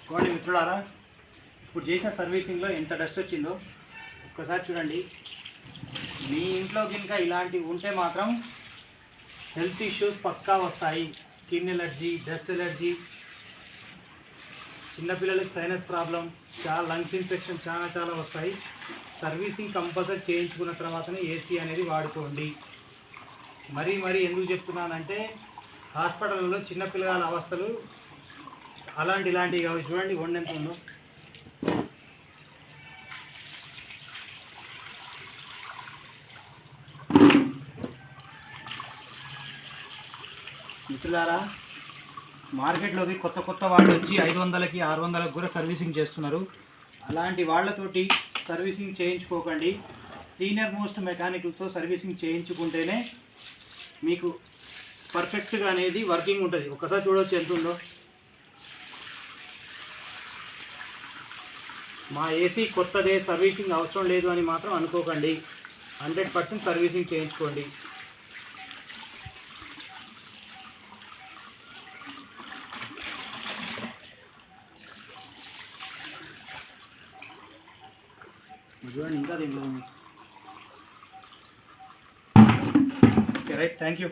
చూడండి మిత్రులారా, ఇప్పుడు చేసిన సర్వీసింగ్లో ఎంత డస్ట్ వచ్చిందో ఒక్కసారి చూడండి. మీ ఇంట్లో కనుక ఇలాంటివి ఉంటే మాత్రం హెల్త్ ఇష్యూస్ పక్కా వస్తాయి. స్కిన్ ఎలర్జీ, డస్ట్ ఎలర్జీ, చిన్నపిల్లలకి సైనస్ ప్రాబ్లం, లంగ్స్ ఇన్ఫెక్షన్ చాలా వస్తాయి. సర్వీసింగ్ కంపల్సరీ చేయించుకున్న తర్వాతనే ఏసీ అనేది వాడుకోండి. మరీ ఎందుకు చెప్తున్నానంటే హాస్పిటల్లో చిన్నపిల్లల అవస్థలు ఇలాంటివి కావు. చూడండి వండ ఎంత ఉందో. మిత్రులారా, మార్కెట్లోకి కొత్త వాళ్ళు వచ్చి 500కి 600కి కూడా సర్వీసింగ్ చేస్తున్నారు. అలాంటి వాళ్ళతోటి సర్వీసింగ్ చేయించుకోకండి. సీనియర్ మోస్ట్ మెకానిక్లతో సర్వీసింగ్ చేయించుకుంటేనే మీకు పర్ఫెక్ట్గా అనేది వర్కింగ్ ఉంటుంది. ఒక్కసారి చూడవచ్చు ఎంత ఉందో. మా ఏసీ కొత్తదే, సర్వీసింగ్ అవసరం లేదు అని మాత్రం అనుకోకండి. 100% సర్వీసింగ్ చేయించుకోండి. చూడండి ఇంకా దీంట్లో ఉంది. Okay, right, thank you.